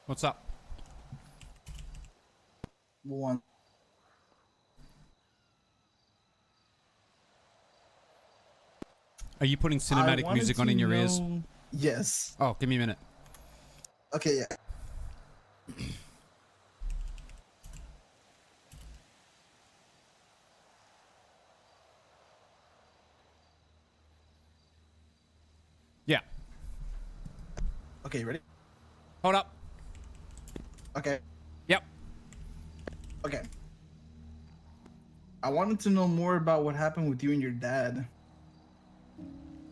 What's up? One. Are you putting I cinematic wanted music to on in your ears? know. Yes. Oh, give me a minute. Okay. Yeah. Yeah. Okay. Ready? Hold up. Okay. Yep. Okay. I wanted to know more about what happened with you and your dad.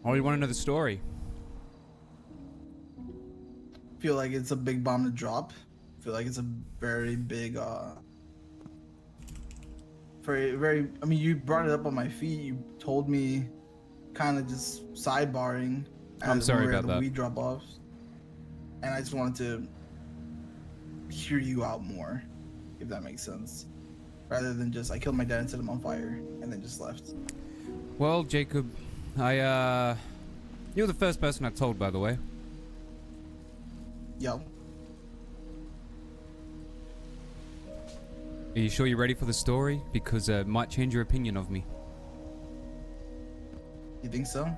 Oh, you want to know the story? Feel like it's a big bomb to drop. Feel like it's a very big very. I mean, you brought it up on my feet. You told me, kind of just sidebarring I'm as when sorry we were at about the that. weed drop offs, and I just wanted to hear you out more, if that makes sense, rather than just I killed my dad and set him on fire and then just left. Well, Jacob, you're the first person I told, by the way. Yo. Are you sure you're ready for the story? Because it might change your opinion of me. You think so?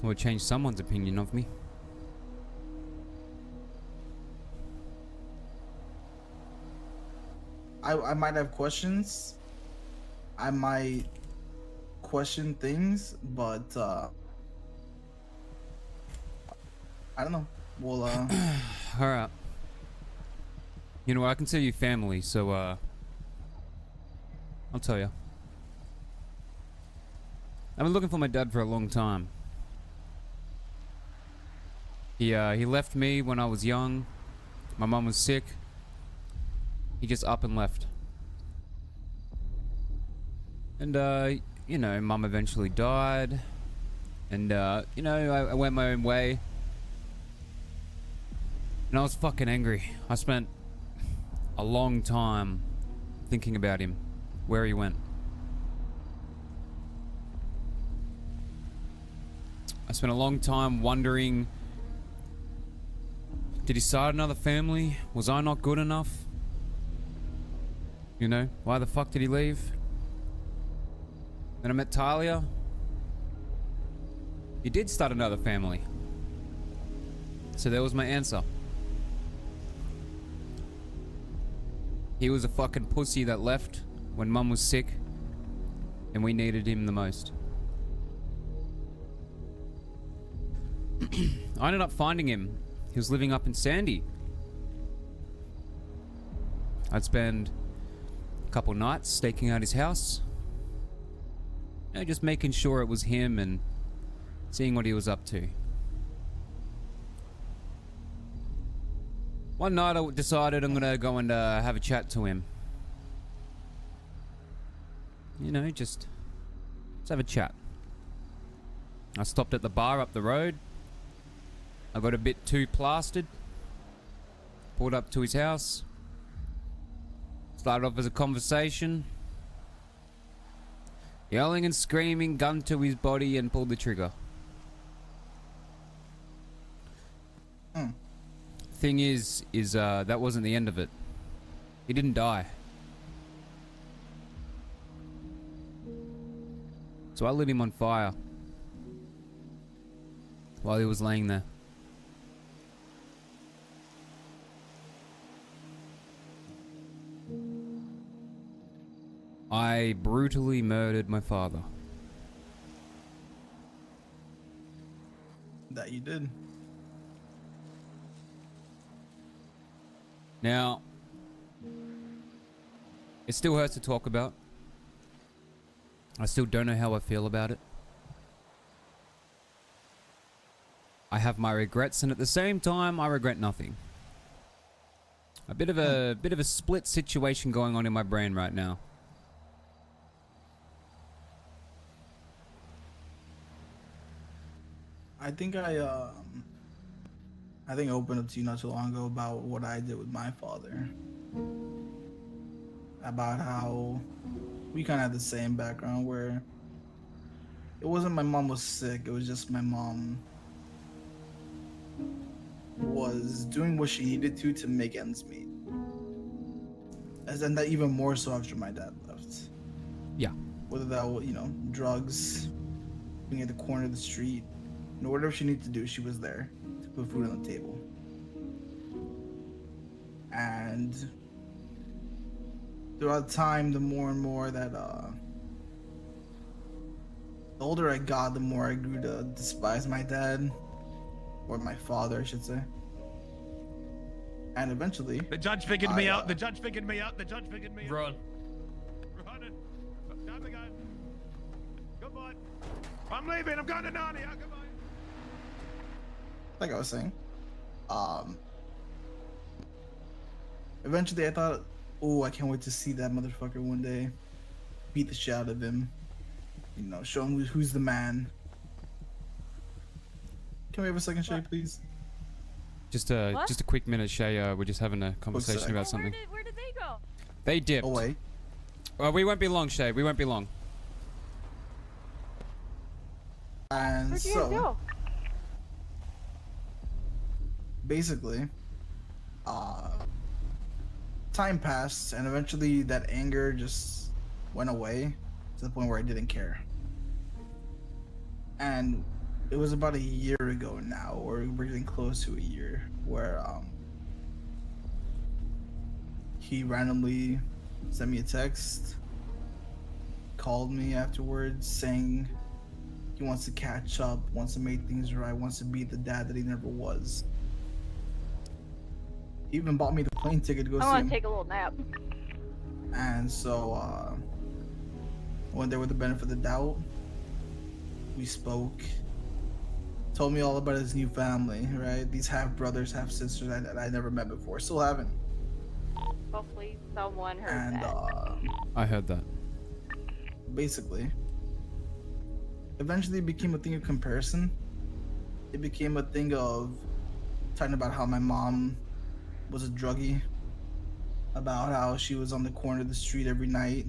Or change someone's opinion of me. I might have questions. I might question things, but I don't know. Well, Alright. You know what, I consider you family, so, I'll tell you. I've been looking for my dad for a long time. He left me when I was young. My mom was sick. He just up and left. And, you know, mum eventually died. And, you know, I went my own way. And I was fucking angry. I spent a long time thinking about him, where he went. I spent a long time wondering, did he start another family? Was I not good enough? You know, why the fuck did he leave? Then I met Talia. He did start another family. So there was my answer. He was a fucking pussy that left when mum was sick and we needed him the most. I ended up finding him. He was living up in Sandy. I'd spend a couple nights staking out his house. You know, just making sure it was him and seeing what he was up to. One night I decided I'm gonna go and have a chat to him. You know, just let's have a chat. I stopped at the bar up the road. I got a bit too plastered. Pulled up to his house. Started off as a conversation. Yelling and screaming, gun to his body, and pulled the trigger. Thing is that wasn't the end of it. He didn't die. So I lit him on fire while he was laying there. I brutally murdered my father. that you did. Now, it still hurts to talk about. I still don't know how I feel about it. I have my regrets, and at the same time, I regret nothing. A bit of a split situation going on in my brain right now. I think I think I opened up to you not too long ago about what I did with my father. About how we kind of had the same background where it wasn't my mom was sick, it was just my mom was doing what she needed to make ends meet. And that even more so after my dad left. Yeah. Whether that was, drugs, being at the corner of the street, whatever she needed to do, she was there to put food on the table. And throughout time, the more and more that, the older I got, the more I grew to despise my dad, or my father, I should say. And eventually, the judge figured me out. The judge figured me out. The judge figured me out. Run. Running. Time to go. Goodbye. I'm leaving. I'm going to Narnia. Goodbye. Like I was saying, eventually I thought, oh, I can't wait to see that motherfucker one day, beat the shit out of him, show him who's the man. Can we have a second, Shay, please? Just a quick minute, Shay. We're just having a conversation about something. Where did they go? They dipped. Oh wait. Well, we won't be long, Shay. We won't be long. And Where'd you guys go? basically, time passed, and eventually that anger just went away to the point where I didn't care. And it was about a year ago now, or we're getting close to a year, where he randomly sent me a text, called me afterwards saying he wants to catch up, wants to make things right, wants to be the dad that he never was. He even bought me the plane ticket to go see I want him. to take a little nap. And so, went there with the benefit of the doubt. We spoke. Told me all about his new family, right? These half brothers, half sisters that I never met before. Still haven't. Hopefully someone heard And, that. I heard that. basically, eventually it became a thing of comparison. It became a thing of talking about how my mom was a druggie, about how she was on the corner of the street every night,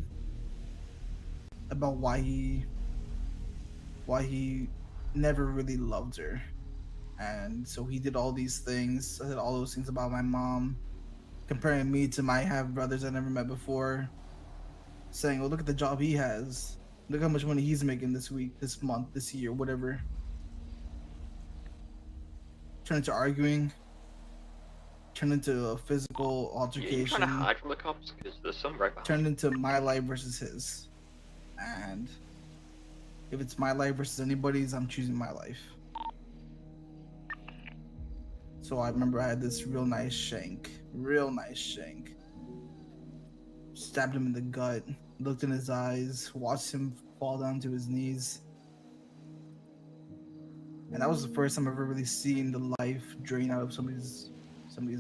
about why he never really loved her. And so he did all these things. I said all those things about my mom, comparing me to my half brothers I never met before, saying, "Oh, look at the job he has. Look how much money he's making this week, this month, this year, whatever." Turned into arguing. Turned into a physical You altercation. trying to hide from the cops? Because there's some right behind Turned into my life versus his. And if it's my life versus anybody's, I'm choosing my life. So I remember I had this real nice shank. Stabbed him in the gut, looked in his eyes, watched him fall down to his knees. And that was the first time I've ever really seen the life drain out of somebody's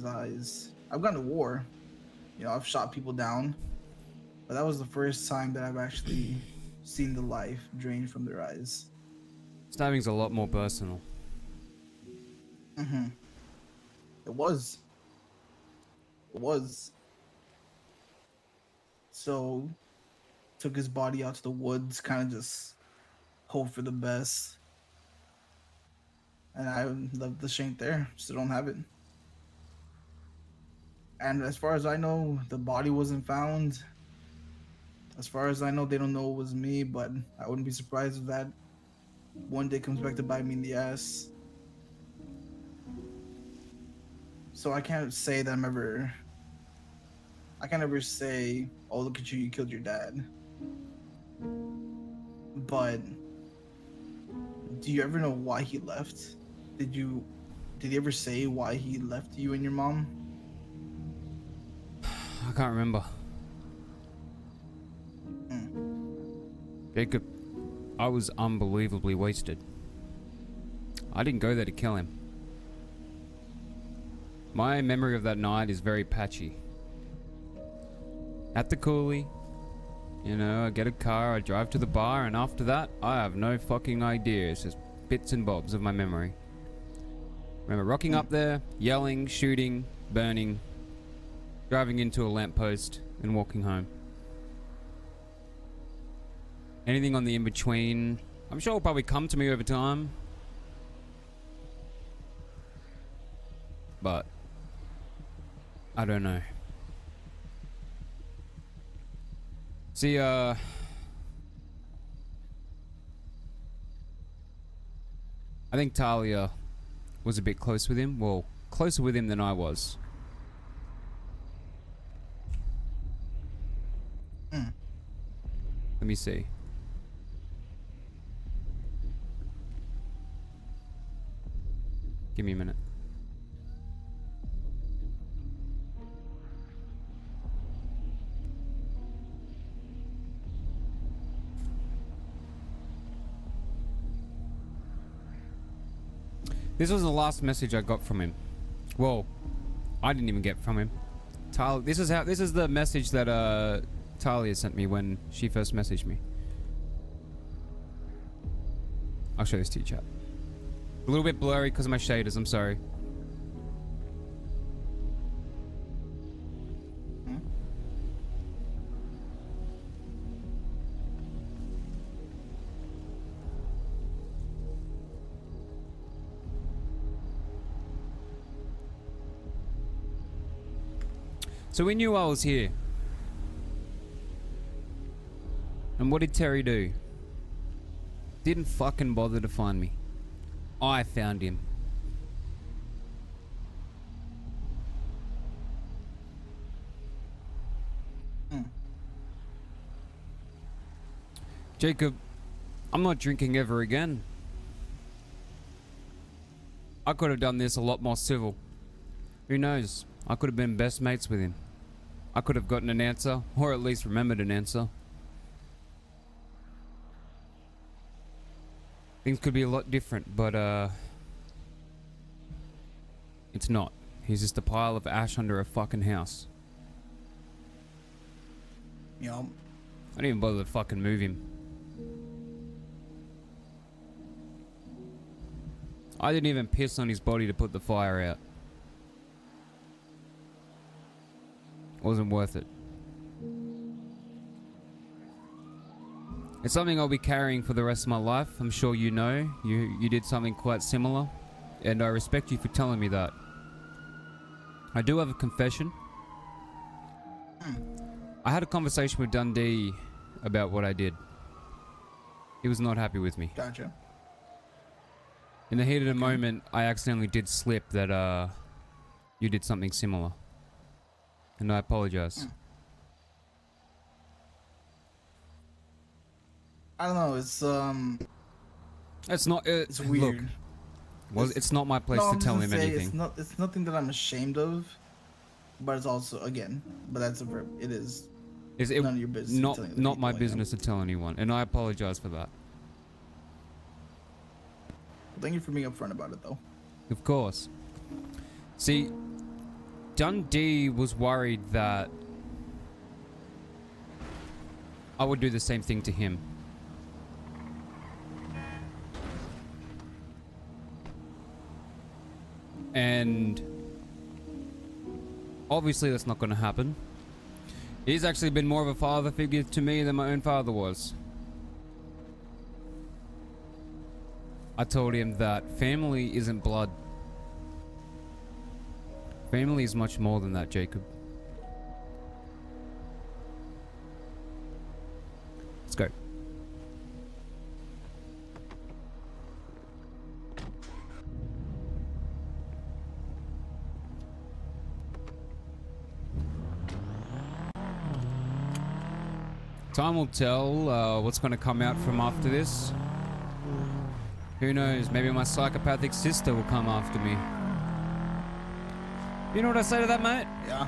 eyes. I've gone to war. I've shot people down. But that was the first time that I've actually seen the life drain from their eyes. Stabbing's a lot more personal. Mm-hmm. It was. So, took his body out to the woods, kind of just hope for the best. And I left the shank there. Still don't have it. And as far as I know, the body wasn't found. As far as I know, they don't know it was me, but I wouldn't be surprised if that one day comes back to bite me in the ass. So I can't say that I can't ever say, "Oh, look at you, you killed your dad." But do you ever know why he left? Did he ever say why he left you and your mom? I can't remember. Jacob, I was unbelievably wasted. I didn't go there to kill him. My memory of that night is very patchy. At the coulee, I get a car, I drive to the bar, and after that, I have no fucking idea. It's just bits and bobs of my memory. Remember rocking up there, yelling, shooting, burning, driving into a lamppost, and walking home. Anything on the in-between, I'm sure will probably come to me over time. but I don't know. See, I think Talia was a bit close with him. Well, closer with him than I was. Let me see. Give me a minute. This was the last message I got from him. Well, I didn't even get from him. This is the message that Talia sent me when she first messaged me. I'll show this to you, chat. A little bit blurry because of my shaders, I'm sorry. So we knew I was here. And what did Terry do? Didn't fucking bother to find me. I found him. Jacob, I'm not drinking ever again. I could have done this a lot more civil. Who knows? I could have been best mates with him. I could have gotten an answer, or at least remembered an answer. Things could be a lot different, but it's not. He's just a pile of ash under a fucking house. Yup. I didn't even bother to fucking move him. I didn't even piss on his body to put the fire out. Wasn't worth it. It's something I'll be carrying for the rest of my life. I'm sure you know. You did something quite similar. And I respect you for telling me that. I do have a confession. I had a conversation with Dundee about what I did. He was not happy with me. Gotcha. In the heat of the moment, I accidentally did slip that you did something similar. And I apologize. I don't know. It's It's not. it's weird. Look, it's not my place to tell him anything. It's nothing that I'm ashamed of, but it's also But that's it is. None of your business. Not my business to tell anyone, and I apologize for that. Thank you for being upfront about it, though. Of course. See, Dundee was worried that I would do the same thing to him. And obviously that's not going to happen. He's actually been more of a father figure to me than my own father was. I told him that family isn't blood. Family is much more than that, Jacob. Let's go. Time will tell what's going to come out from after this. Who knows? Maybe my psychopathic sister will come after me. You know what I say to that, mate? Yeah.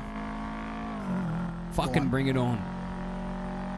Fucking bring it on.